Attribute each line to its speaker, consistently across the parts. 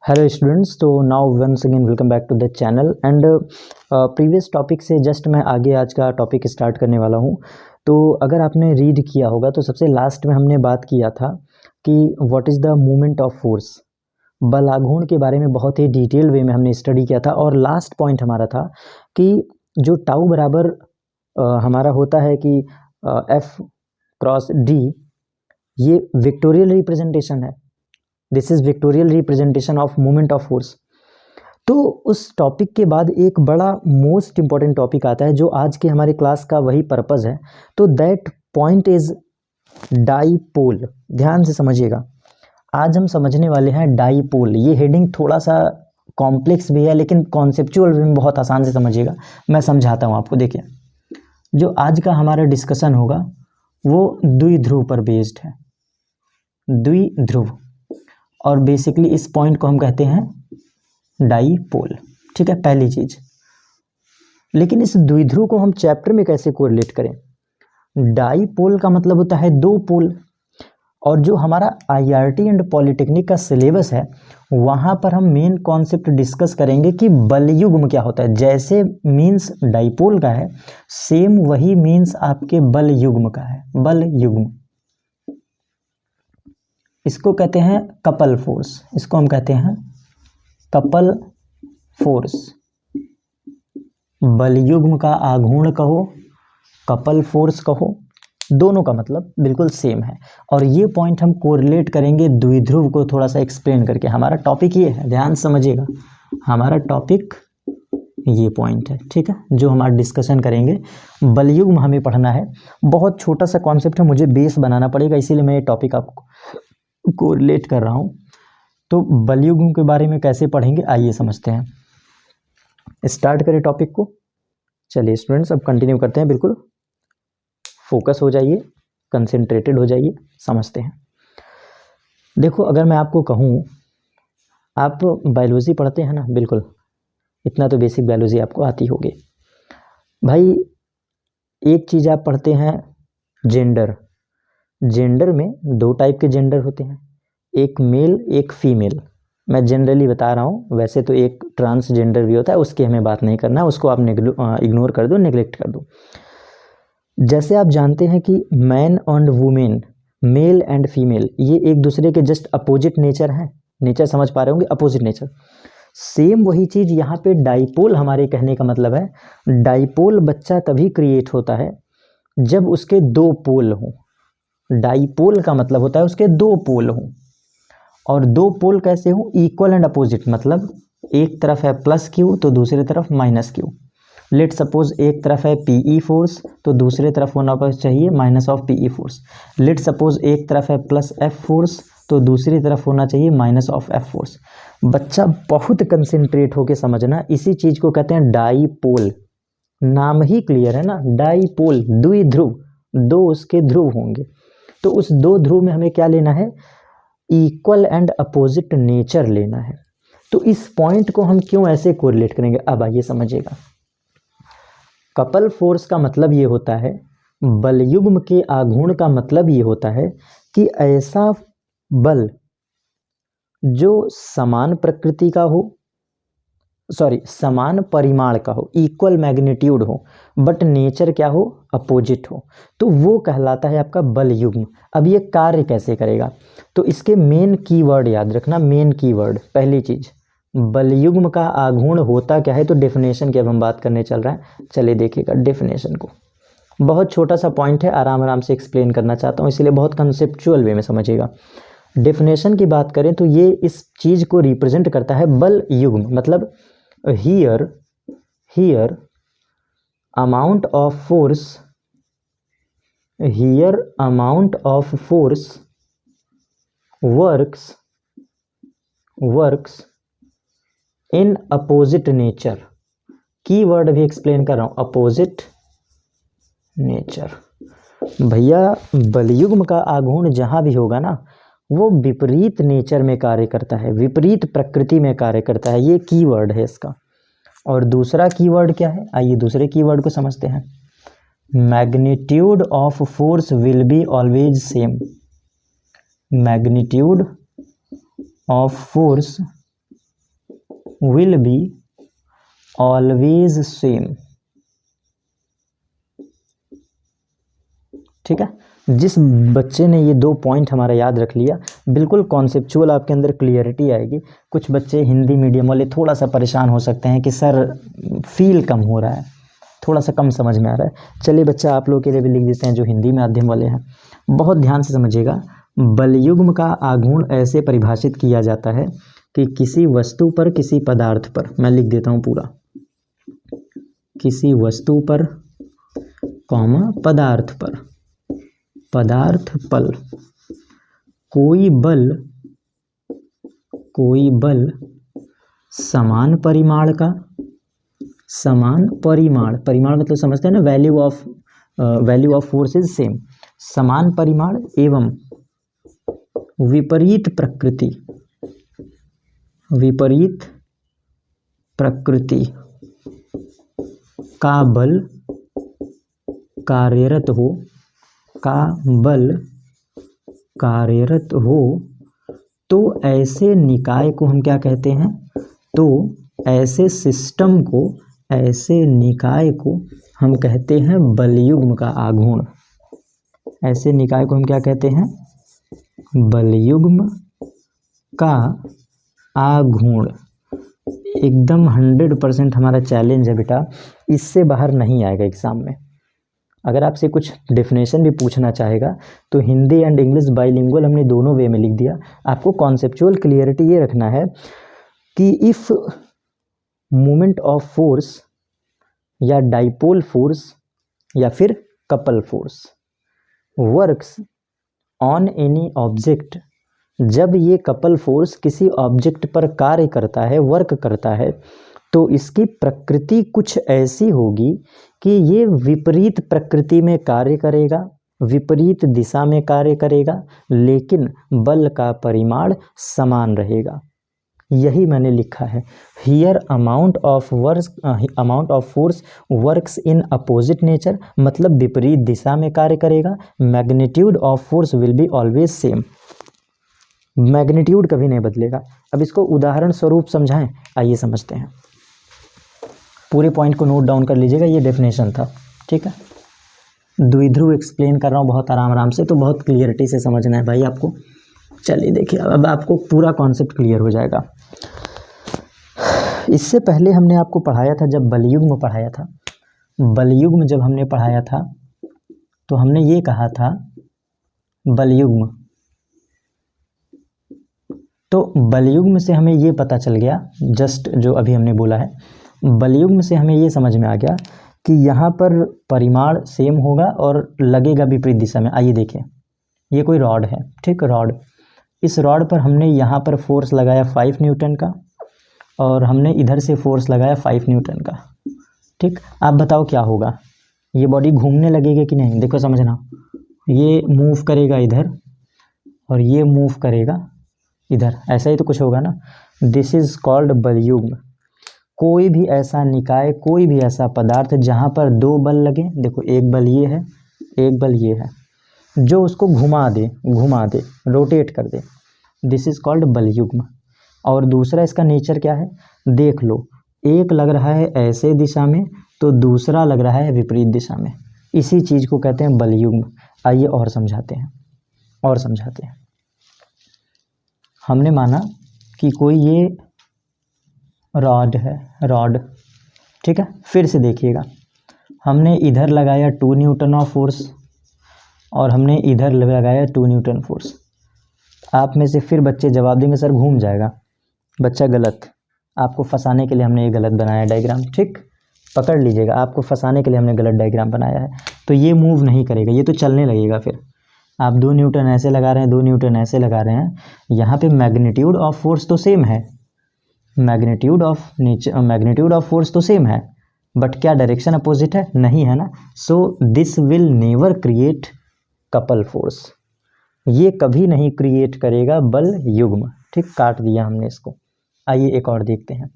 Speaker 1: Hello students, तो now once again welcome back to the channel and previous topic से just मैं आगे आज का टॉपिक स्टार्ट करने वाला हूँ। तो अगर आपने रीड किया होगा तो सबसे लास्ट में हमने बात किया था कि what is the movement of force, बल आघूर्ण के बारे में बहुत ही डिटेल वे में हमने स्टडी किया था। और लास्ट पॉइंट हमारा था कि जो टाउ बराबर हमारा होता है कि एफ क्रॉस डी, ये विक्टोरियल रिप्रेजेंटेशन है। This is विक्टोरियल representation of moment of force. तो उस टॉपिक के बाद एक बड़ा मोस्ट इंपॉर्टेंट टॉपिक आता है जो आज के हमारे क्लास का वही पर्पज़ है। तो दैट पॉइंट इज़ डाईपोल। ध्यान से समझिएगा, आज हम समझने वाले हैं डाईपोल। ये हेडिंग थोड़ा सा कॉम्प्लेक्स भी है लेकिन कॉन्सेप्चुअल भी बहुत आसान से समझिएगा। मैं समझाता हूँ आपको। देखिए, जो आज का हमारा डिस्कशन होगा वो द्विध्रुव पर बेस्ड है, द्विध्रुव। और बेसिकली इस पॉइंट को हम कहते हैं डाईपोल। ठीक है, पहली चीज। लेकिन इस द्विध्रुव को हम चैप्टर में कैसे कोरिलेट करें? डाईपोल का मतलब होता है दो पोल। और जो हमारा आईआरटी एंड पॉलिटेक्निक का सिलेबस है वहाँ पर हम मेन कॉन्सेप्ट डिस्कस करेंगे कि बलयुग्म क्या होता है। जैसे मीन्स डाईपोल का है, सेम वही मीन्स आपके बलयुग्म का है। बलयुग्म, इसको कहते हैं कपल फोर्स। इसको हम कहते हैं कपल फोर्स। बलयुग्म का आघूर्ण कहो, कपल फोर्स कहो, दोनों का मतलब बिल्कुल सेम है। और ये पॉइंट हम कोरिलेट करेंगे द्विध्रुव को थोड़ा सा एक्सप्लेन करके। हमारा टॉपिक ये है, ध्यान समझिएगा, हमारा टॉपिक ये पॉइंट है। ठीक है, जो हमारा डिस्कशन करेंगे बलयुग्म हमें पढ़ना है। बहुत छोटा सा कॉन्सेप्ट है, मुझे बेस बनाना पड़ेगा, इसीलिए मैं ये टॉपिक आपको कोरिलेट कर रहा हूँ। तो बलयुग्म के बारे में कैसे पढ़ेंगे आइए समझते हैं। स्टार्ट करें टॉपिक को। चलिए स्टूडेंट्स, अब कंटिन्यू करते हैं। बिल्कुल फोकस हो जाइए, कंसंट्रेटेड हो जाइए, समझते हैं। देखो, अगर मैं आपको कहूँ, आप बायोलॉजी पढ़ते हैं ना, बिल्कुल इतना तो बेसिक बायोलॉजी आपको आती होगी भाई। एक चीज़ आप पढ़ते हैं, जेंडर। जेंडर में दो टाइप के जेंडर होते हैं, एक मेल एक फीमेल। मैं जनरली बता रहा हूँ, वैसे तो एक ट्रांसजेंडर भी होता है, उसकी हमें बात नहीं करना, उसको आप इग्नोर कर दो, नेग्लेक्ट कर दो। जैसे आप जानते हैं कि man and women, male and female, ये एक दूसरे के जस्ट अपोजिट नेचर हैं। नेचर समझ पा रहे होंगे, अपोजिट नेचर। सेम वही चीज़ यहाँ पे डाईपोल, हमारे कहने का मतलब है डाईपोल बच्चा तभी क्रिएट होता है जब उसके दो पोल हों। डाईपोल का मतलब होता है उसके दो पोल हों। और दो पोल कैसे हों? Equal and opposite. मतलब एक तरफ है प्लस क्यू तो दूसरी तरफ माइनस क्यू। लेट सपोज एक तरफ है पीई फोर्स तो दूसरे तरफ होना चाहिए minus of PE force. Let suppose एक तरफ है प्लस एफ फोर्स तो दूसरी तरफ होना चाहिए माइनस ऑफ एफ फोर्स। बच्चा बहुत कंसंट्रेट होके समझना, इसी चीज को कहते हैं डाईपोल। नाम ही क्लियर है ना, डाईपोल, द्विध्रुव, दो उसके ध्रुव होंगे। तो उस दो ध्रुव में हमें क्या लेना है? इक्वल एंड अपोजिट नेचर लेना है। तो इस पॉइंट को हम क्यों ऐसे कोरिलेट करेंगे, अब आइए समझिएगा। कपल फोर्स का मतलब ये होता है, बलयुग्म के आघूर्ण का मतलब ये होता है कि ऐसा बल जो समान प्रकृति का हो, समान परिमाण का हो, इक्वल मैग्नीट्यूड हो, बट नेचर क्या हो? अपोजिट हो, तो वो कहलाता है आपका बलयुग्म। अब ये कार्य कैसे करेगा? तो इसके मेन कीवर्ड याद रखना। मेन कीवर्ड, पहली चीज, बलयुग्म का आघूर्ण होता क्या है? तो डेफिनेशन की अब हम बात करने चल रहे हैं। चलिए देखिएगा डेफिनेशन को। बहुत छोटा सा पॉइंट है, आराम आराम से एक्सप्लेन करना चाहता हूँ, इसलिए बहुत कंसेप्चुअल वे में समझिएगा। डेफिनेशन की बात करें तो ये इस चीज को रिप्रेजेंट करता है, बलयुग्म मतलब here amount of force works in opposite nature। की वर्ड भी एक्सप्लेन कर रहा हूं, अपोजिट नेचर। भैया बलयुग्म का आघूर्ण जहां भी होगा ना, वो विपरीत नेचर में कार्य करता है, विपरीत प्रकृति में कार्य करता है। ये कीवर्ड है इसका। और दूसरा कीवर्ड क्या है? आइए दूसरे कीवर्ड को समझते हैं। Magnitude of force will be always same. Magnitude of force will be always same. ठीक है, जिस बच्चे ने ये 2 पॉइंट हमारा याद रख लिया, बिल्कुल कॉन्सेप्चुअल आपके अंदर क्लियरिटी आएगी। कुछ बच्चे हिंदी मीडियम वाले थोड़ा सा परेशान हो सकते हैं कि सर फील कम हो रहा है, थोड़ा सा कम समझ में आ रहा है। चलिए बच्चा आप लोगों के लिए भी लिख देते हैं जो हिंदी माध्यम वाले हैं। बहुत ध्यान से समझिएगा। बलयुग्म का आघूर्ण ऐसे परिभाषित किया जाता है कि किसी वस्तु पर, किसी पदार्थ पर, मैं लिख देता हूँ पूरा, किसी वस्तु पर कॉमा पदार्थ पर, पदार्थ पल कोई बल समान परिमाण का, समान परिमाण, परिमाण मतलब समझते हैं ना, value of force is same, समान परिमाण एवं विपरीत प्रकृति का बल कार्यरत हो तो ऐसे निकाय को हम क्या कहते हैं, तो ऐसे सिस्टम को, ऐसे निकाय को हम कहते हैं बलयुग्म का आघूर्ण। ऐसे निकाय को हम क्या कहते हैं, बलयुग्म का आघूर्ण। एकदम 100% हमारा चैलेंज है बेटा, इससे बाहर नहीं आएगा एग्जाम में। अगर आपसे कुछ डेफिनेशन भी पूछना चाहेगा तो हिंदी एंड इंग्लिश बाइलिंगुअल हमने दोनों वे में लिख दिया। आपको कॉन्सेप्चुअल क्लियरिटी ये रखना है कि इफ़ मोमेंट ऑफ फोर्स या डाइपोल फोर्स या फिर couple force works on any object, जब ये कपल फोर्स किसी ऑब्जेक्ट पर कार्य करता है, वर्क करता है, तो इसकी प्रकृति कुछ ऐसी होगी कि ये विपरीत प्रकृति में कार्य करेगा, विपरीत दिशा में कार्य करेगा, लेकिन बल का परिमाण समान रहेगा। यही मैंने लिखा है, here amount of force works in opposite nature, मतलब विपरीत दिशा में कार्य करेगा। Magnitude of force will be always same, magnitude कभी नहीं बदलेगा। अब इसको उदाहरण स्वरूप समझाएं, आइए समझते हैं। पूरे पॉइंट को नोट डाउन कर लीजिएगा, ये डेफिनेशन था, ठीक है। द्विध्रुव एक्सप्लेन कर रहा हूँ बहुत आराम से, तो बहुत क्लियरिटी से समझना है भाई आपको। चलिए देखिए, अब आपको पूरा कॉन्सेप्ट क्लियर हो जाएगा। इससे पहले हमने आपको पढ़ाया था, जब बलयुग्म पढ़ाया था, बलयुग्म जब हमने पढ़ाया था तो हमने ये कहा था बलयुग्म, तो बलयुग्म से हमें ये पता चल गया, जस्ट जो अभी हमने बोला है, बलयुग्म से हमें ये समझ में आ गया कि यहाँ पर परिमाण सेम होगा और लगेगा विपरीत दिशा में। आइए देखें, ये कोई रॉड है, ठीक, रॉड, इस रॉड पर हमने यहाँ पर फोर्स लगाया 5 न्यूटन का और हमने इधर से फोर्स लगाया 5 न्यूटन का, ठीक। आप बताओ क्या होगा, ये बॉडी घूमने लगेगी कि नहीं? देखो समझना, ये मूव करेगा इधर और ये मूव करेगा इधर, ऐसा ही तो कुछ होगा ना। दिस इज कॉल्ड बलयुग्म। कोई भी ऐसा निकाय, कोई भी ऐसा पदार्थ जहाँ पर 2 बल लगे, देखो एक बल ये है, एक बल ये है, जो उसको घुमा दे, रोटेट कर दे, दिस इज कॉल्ड बलयुग्म। और दूसरा इसका नेचर क्या है, देख लो, एक लग रहा है ऐसे दिशा में तो दूसरा लग रहा है विपरीत दिशा में, इसी चीज़ को कहते हैं बलयुग्म। आइए और समझाते हैं। हमने माना कि कोई ये रॉड है, रॉड, ठीक है। फिर से देखिएगा, हमने इधर लगाया 2 न्यूटन ऑफ फोर्स और हमने इधर लगाया 2 न्यूटन फोर्स। आप में से फिर बच्चे जवाब देंगे सर घूम जाएगा, बच्चा गलत, आपको फंसाने के लिए हमने ये गलत बनाया डायग्राम, ठीक, पकड़ लीजिएगा, आपको फंसाने के लिए हमने गलत डायग्राम बनाया है। तो ये मूव नहीं करेगा, ये तो चलने लगेगा। फिर आप 2 न्यूटन ऐसे लगा रहे हैं, 2 न्यूटन ऐसे लगा रहे हैं, यहाँ पे मैग्नीट्यूड ऑफ फोर्स तो सेम है, मैग्नीट्यूड ऑफ फोर्स तो सेम है, बट क्या डायरेक्शन अपोजिट है? नहीं है ना। So this will never create couple force, ये कभी नहीं क्रिएट करेगा बल युग्म, ठीक, काट दिया हमने इसको। आइए एक और देखते हैं।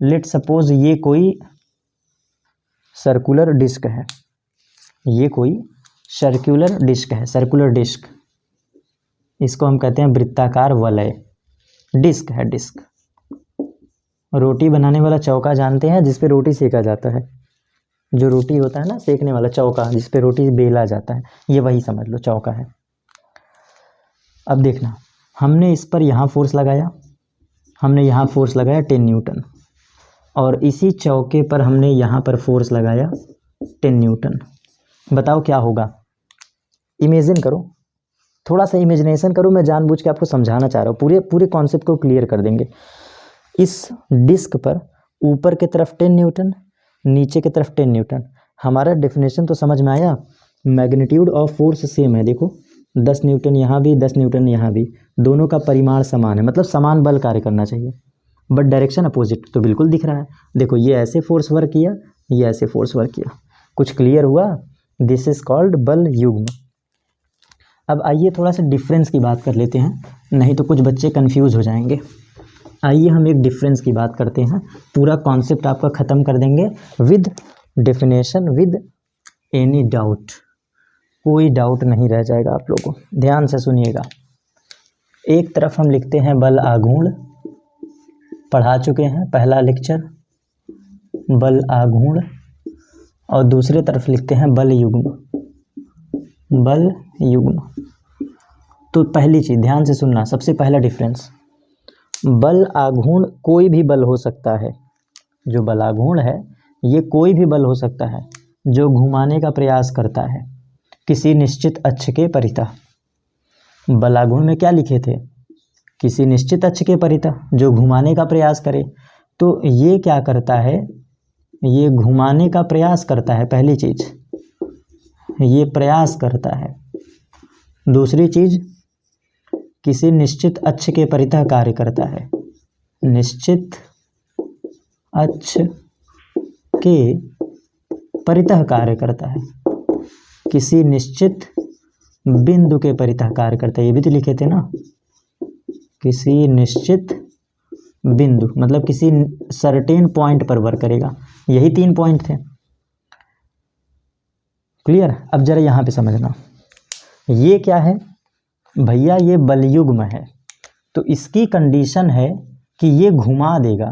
Speaker 1: लेट सपोज ये कोई सर्कुलर डिस्क है, ये कोई सर्कुलर डिस्क है, सर्कुलर डिस्क, इसको हम कहते हैं वृत्ताकार वलय, डिस्क है, डिस्क, रोटी बनाने वाला चौका जानते हैं, जिस पे रोटी सेका जाता है, जो रोटी होता है ना सेकने वाला चौका, जिस पे रोटी बेला जाता है, ये वही समझ लो चौका है। अब देखना, हमने इस पर यहाँ फोर्स लगाया, हमने यहाँ फोर्स लगाया 10 न्यूटन, और इसी चौके पर हमने यहाँ पर फोर्स लगाया 10 न्यूटन। बताओ क्या होगा? इमेजिन करो, थोड़ा सा इमेजिनेशन करो, मैं जानबूझ के आपको समझाना चाह रहा हूँ, पूरे कॉन्सेप्ट को क्लियर कर देंगे। इस डिस्क पर ऊपर की तरफ 10 न्यूटन, नीचे की तरफ 10 न्यूटन। हमारा डेफिनेशन तो समझ में आया, मैग्नीट्यूड ऑफ फोर्स सेम है। देखो 10 न्यूटन यहाँ भी, 10 न्यूटन यहाँ भी, दोनों का परिमाण समान है, मतलब समान बल कार्य करना चाहिए, बट डायरेक्शन अपोजिट तो बिल्कुल दिख रहा है। देखो ये ऐसे फोर्स वर्क किया, ये ऐसे फोर्स वर्क किया। कुछ क्लियर हुआ? दिस इज कॉल्ड बल युग्म। अब आइए थोड़ा सा डिफरेंस की बात कर लेते हैं, नहीं तो कुछ बच्चे कंफ्यूज हो जाएंगे। आइए हम एक डिफरेंस की बात करते हैं, पूरा कॉन्सेप्ट आपका ख़त्म कर देंगे with definition, with any doubt, कोई डाउट नहीं रह जाएगा आप लोगों को। ध्यान से सुनिएगा। एक तरफ हम लिखते हैं बल आघूर्ण, पढ़ा चुके हैं पहला लेक्चर, बल आघूर्ण, और दूसरे तरफ लिखते हैं बल युग्म, बल युग्म। तो पहली चीज़ ध्यान से सुनना, सबसे पहला डिफरेंस, बल आघूर्ण कोई भी बल हो सकता है। जो बल आघूर्ण है ये कोई भी बल हो सकता है जो घुमाने का प्रयास करता है किसी निश्चित अक्ष के परितः। बल आघूर्ण में क्या लिखे थे? किसी निश्चित अक्ष के परितः, जो घुमाने का प्रयास करे। तो ये क्या करता है? ये घुमाने का प्रयास करता है, पहली चीज़ ये प्रयास करता है। दूसरी चीज़, किसी निश्चित अक्ष के परितः कार्य करता है, निश्चित अक्ष के परितः कार्य करता है, किसी निश्चित बिंदु के परितः कार्य करता है। ये भी तो लिखे थे ना, किसी निश्चित बिंदु, मतलब किसी सर्टेन पॉइंट पर वर्क करेगा। यही 3 पॉइंट थे। क्लियर? अब जरा यहाँ पे समझना, ये क्या है भैया? ये बलयुग्म है, तो इसकी कंडीशन है कि ये घुमा देगा।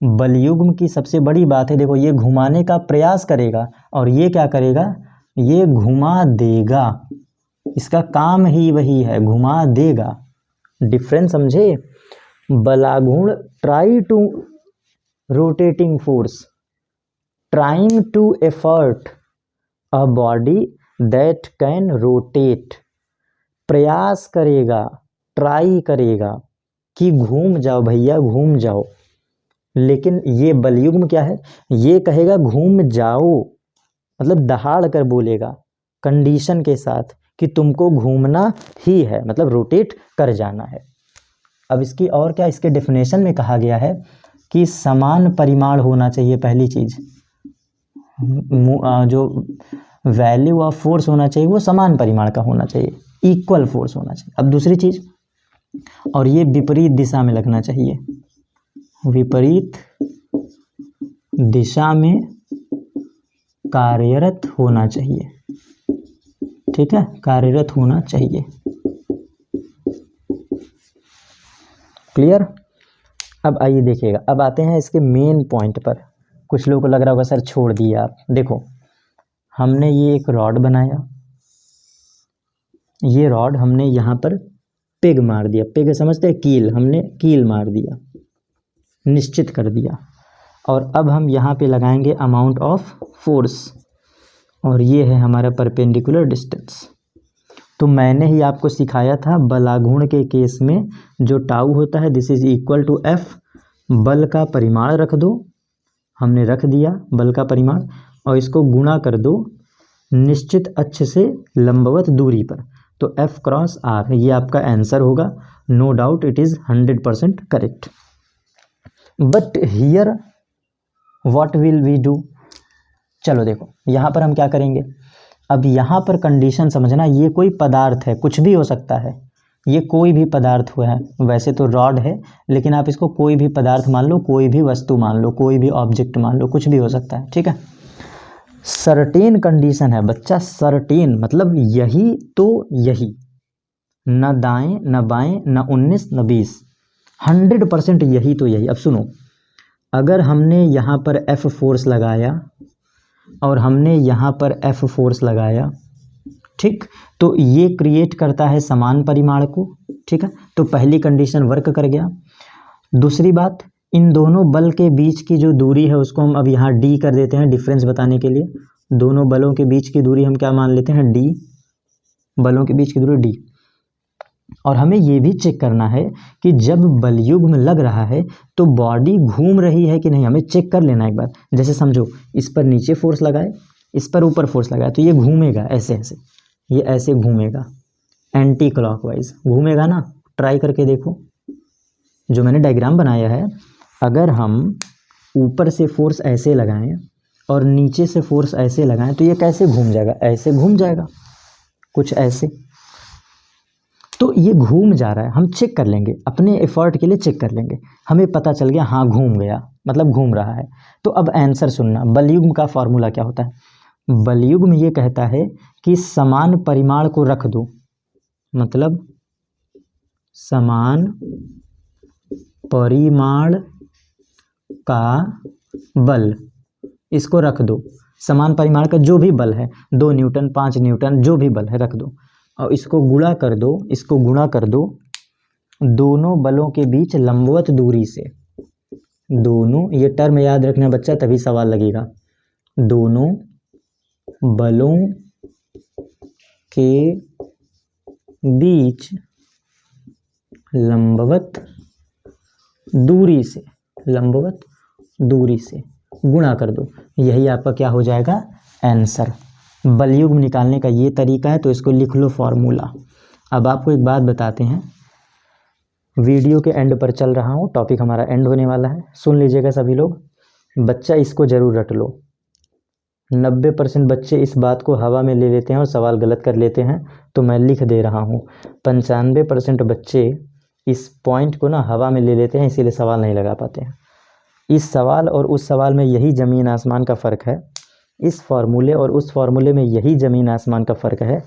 Speaker 1: बलयुग्म की सबसे बड़ी बात है, देखो ये घुमाने का प्रयास करेगा और ये क्या करेगा? ये घुमा देगा। इसका काम ही वही है, घुमा देगा। डिफरेंस समझे? बलाघूर्ण try to rotating force, trying to effort a body that can rotate, प्रयास करेगा, ट्राई करेगा कि घूम जाओ भैया, घूम जाओ। लेकिन ये बलयुग्म क्या है? ये कहेगा घूम जाओ, मतलब दहाड़ कर बोलेगा, कंडीशन के साथ कि तुमको घूमना ही है, मतलब रोटेट कर जाना है। अब इसकी और क्या, इसके डेफिनेशन में कहा गया है कि समान परिमाण होना चाहिए। पहली चीज़, जो वैल्यू ऑफ फोर्स होना चाहिए वो समान परिमाण का होना चाहिए, इक्वल फोर्स होना चाहिए। अब दूसरी चीज़, और ये विपरीत दिशा में लगना चाहिए, विपरीत दिशा में कार्यरत होना चाहिए। ठीक है, कार्यरत होना चाहिए। क्लियर? अब आइए देखिएगा, अब आते हैं इसके मेन पॉइंट पर। कुछ लोगों को लग रहा होगा सर छोड़ दिया आप। देखो हमने ये एक रॉड बनाया, ये रॉड हमने यहाँ पर पेग मार दिया, पेग समझते हैं, कील, हमने कील मार दिया, निश्चित कर दिया। और अब हम यहाँ पे लगाएंगे अमाउंट ऑफ फोर्स, और ये है हमारा परपेंडिकुलर डिस्टेंस। तो मैंने ही आपको सिखाया था बलाघूर्ण के केस में जो टाउ होता है, this is equal to F. बल का परिमाण रख दो, हमने रख दिया बल का परिमाण, और इसको गुणा कर दो निश्चित अक्ष से लंबवत दूरी पर, तो एफ क्रॉस आर, ये आपका आंसर होगा। No doubt it is 100% correct. But here what will we do? चलो देखो यहाँ पर हम क्या करेंगे। अब यहाँ पर कंडीशन समझना, ये कोई पदार्थ है, कुछ भी हो सकता है, ये कोई भी पदार्थ हुआ है। वैसे तो रॉड है, लेकिन आप इसको कोई भी पदार्थ मान लो, कोई भी वस्तु मान लो, कोई भी ऑब्जेक्ट मान लो, कुछ भी हो सकता है। ठीक है, सर्टेन कंडीशन है बच्चा, सर्टेन मतलब यही तो यही, न दाएं न बाएं, न 19 न 20, 100% यही तो यही। अब सुनो, अगर हमने यहाँ पर F फोर्स लगाया और हमने यहाँ पर F फोर्स लगाया, ठीक, तो ये क्रिएट करता है समान परिमाण को, ठीक है। तो पहली कंडीशन वर्क कर गया। दूसरी बात, इन दोनों बल के बीच की जो दूरी है उसको हम अब यहाँ d कर देते हैं डिफरेंस बताने के लिए। दोनों बलों के बीच की दूरी हम क्या मान लेते हैं, d, बलों के बीच की दूरी d। और हमें ये भी चेक करना है कि जब बलयुग्म लग रहा है तो बॉडी घूम रही है कि नहीं, हमें चेक कर लेना एक बार। जैसे समझो इस पर नीचे फोर्स लगाए, इस पर ऊपर फोर्स लगाए, तो ये घूमेगा ऐसे ऐसे, ये ऐसे घूमेगा, एंटी क्लॉकवाइज घूमेगा ना। ट्राई करके देखो, जो मैंने डायग्राम बनाया है, अगर हम ऊपर से फोर्स ऐसे लगाएं और नीचे से फोर्स ऐसे लगाएं तो ये कैसे घूम जाएगा, ऐसे घूम जाएगा, कुछ ऐसे। तो ये घूम जा रहा है, हम चेक कर लेंगे, अपने एफर्ट के लिए चेक कर लेंगे, हमें पता चल गया हाँ घूम गया, मतलब घूम रहा है। तो अब आंसर सुनना, बलयुग्म का फॉर्मूला क्या होता है। बलयुग्म ये कहता है कि समान परिमाण को रख दो, मतलब समान परिमाण का बल, इसको रख दो, समान परिमाण का जो भी बल है, 2 न्यूटन 5 न्यूटन जो भी बल है रख दो, और इसको गुणा कर दो, इसको गुणा कर दो दोनों बलों के बीच लंबवत दूरी से। दोनों, ये टर्म याद रखना बच्चा, तभी सवाल लगेगा। दोनों बलों के बीच लंबवत दूरी से, लंबवत दूरी से गुणा कर दो, यही आपका क्या हो जाएगा, आंसर। बलयुग्म निकालने का ये तरीका है, तो इसको लिख लो फॉर्मूला। अब आपको एक बात बताते हैं, वीडियो के एंड पर चल रहा हूँ, टॉपिक हमारा एंड होने वाला है, सुन लीजिएगा सभी लोग। बच्चा इसको ज़रूर रट लो, 90% बच्चे इस बात को हवा में ले लेते हैं और सवाल गलत कर लेते हैं, तो मैं लिख दे रहा हूँ 95% बच्चे इस पॉइंट को ना हवा में ले लेते हैं, इसीलिए सवाल नहीं लगा पाते हैं। इस सवाल और उस सवाल में यही ज़मीन आसमान का फ़र्क है, इस फार्मूले और उस फार्मूले में यही ज़मीन आसमान का फ़र्क है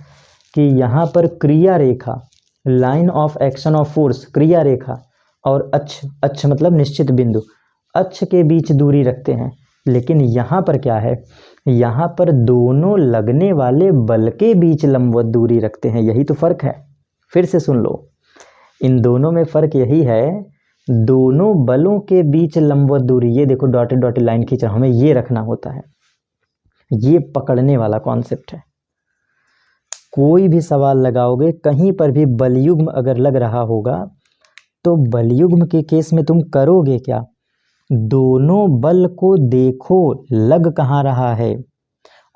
Speaker 1: कि यहाँ पर क्रिया रेखा, line of action of force, क्रिया रेखा और अक्ष मतलब निश्चित बिंदु, अक्ष के बीच दूरी रखते हैं, लेकिन यहाँ पर क्या है, यहाँ पर दोनों लगने वाले बल के बीच लंबवत दूरी रखते हैं, यही तो फ़र्क है। फिर से सुन लो, इन दोनों में फ़र्क यही है, दोनों बलों के बीच लंबवत दूरी, ये देखो डॉटेड डॉटेड लाइन खींच रहा हूं, हमें ये रखना होता है, ये पकड़ने वाला कॉन्सेप्ट है। कोई भी सवाल लगाओगे, कहीं पर भी बलयुग्म अगर लग रहा होगा, तो बलयुग्म के केस में तुम करोगे क्या, दोनों बल को देखो लग कहाँ रहा है,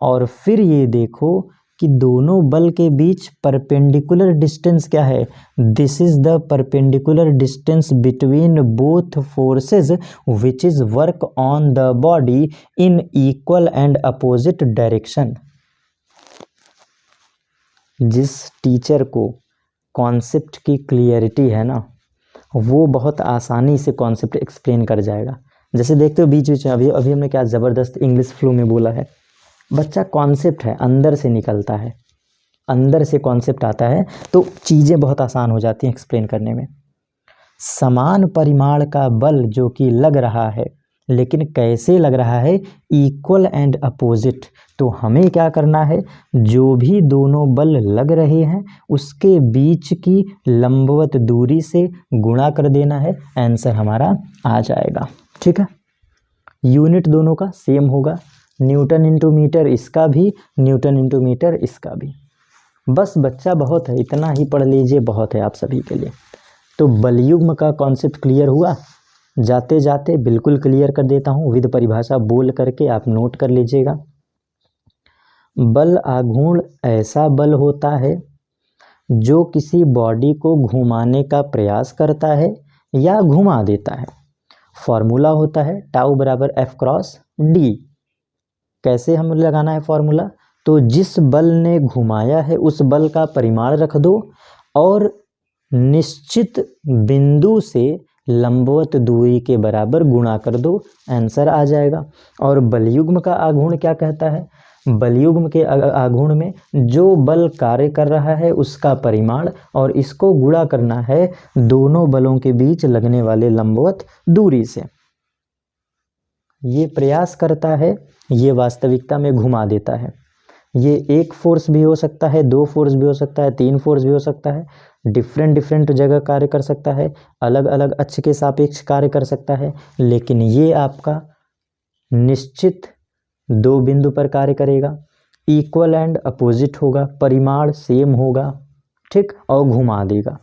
Speaker 1: और फिर ये देखो कि दोनों बल के बीच परपेंडिकुलर डिस्टेंस क्या है, this is the perpendicular distance between both forces which is work on the body in equal and opposite direction. जिस टीचर को कॉन्सेप्ट की क्लियरिटी है ना, वो बहुत आसानी से कॉन्सेप्ट एक्सप्लेन कर जाएगा। जैसे देखते हो बीच बीच में अभी हमने क्या ज़बरदस्त इंग्लिश फ्लो में बोला है, बच्चा कॉन्सेप्ट है, अंदर से निकलता है, अंदर से कॉन्सेप्ट आता है, तो चीज़ें बहुत आसान हो जाती हैं एक्सप्लेन करने में। समान परिमाण का बल जो कि लग रहा है, लेकिन कैसे लग रहा है, इक्वल एंड अपोजिट। तो हमें क्या करना है, जो भी दोनों बल लग रहे हैं उसके बीच की लंबवत दूरी से गुणा कर देना है, आंसर हमारा आ जाएगा। ठीक है, यूनिट दोनों का सेम होगा, न्यूटन इंटू मीटर इसका भी, न्यूटन इंटू मीटर इसका भी। बस बच्चा बहुत है, इतना ही पढ़ लीजिए, बहुत है आप सभी के लिए। तो बलयुग्म का कॉन्सेप्ट क्लियर हुआ, जाते जाते बिल्कुल क्लियर कर देता हूँ विद परिभाषा बोल करके, आप नोट कर लीजिएगा। बल आघूर्ण ऐसा बल होता है जो किसी बॉडी को घुमाने का प्रयास करता है या घुमा देता है। फॉर्मूला होता है टाउ बराबर एफ क्रॉस डी। कैसे हमें लगाना है फॉर्मूला, तो जिस बल ने घुमाया है उस बल का परिमाण रख दो और निश्चित बिंदु से लंबवत दूरी के बराबर गुणा कर दो, आंसर आ जाएगा। और बलयुग्म का आघूर्ण क्या कहता है, बलयुग्म के आघूर्ण में जो बल कार्य कर रहा है उसका परिमाण, और इसको गुणा करना है दोनों बलों के बीच लगने वाले लंबवत दूरी से। ये प्रयास करता है, ये वास्तविकता में घुमा देता है। ये एक फोर्स भी हो सकता है, दो फोर्स भी हो सकता है, तीन फोर्स भी हो सकता है, डिफरेंट जगह कार्य कर सकता है, अलग अलग अक्ष के सापेक्ष कार्य कर सकता है, लेकिन ये आपका निश्चित दो बिंदु पर कार्य करेगा, इक्वल एंड अपोजिट होगा, परिमाण सेम होगा, ठीक, और घुमा देगा।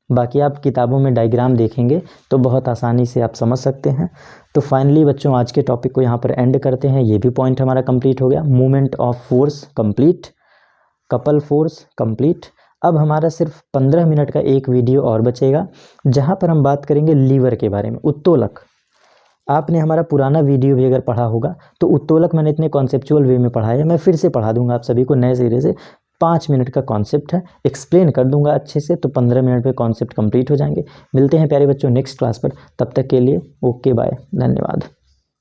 Speaker 1: बाकी आप किताबों में डायग्राम देखेंगे तो बहुत आसानी से आप समझ सकते हैं। तो फाइनली बच्चों आज के टॉपिक को यहाँ पर एंड करते हैं। ये भी पॉइंट हमारा कंप्लीट हो गया, movement of force complete, couple force complete. अब हमारा सिर्फ 15 मिनट का एक वीडियो और बचेगा जहाँ पर हम बात करेंगे लीवर के बारे में, उत्तोलक। आपने हमारा पुराना वीडियो भी अगर पढ़ा होगा तो उत्तोलक मैंने इतने कॉन्सेप्चुअल वे में पढ़ाया, मैं फिर से पढ़ा दूंगा आप सभी को नए सिरे से। 5 मिनट का कॉन्सेप्ट है, एक्सप्लेन कर दूंगा अच्छे से, तो 15 मिनट में कॉन्सेप्ट कंप्लीट हो जाएंगे। मिलते हैं प्यारे बच्चों नेक्स्ट क्लास पर, तब तक के लिए ओके बाय, धन्यवाद।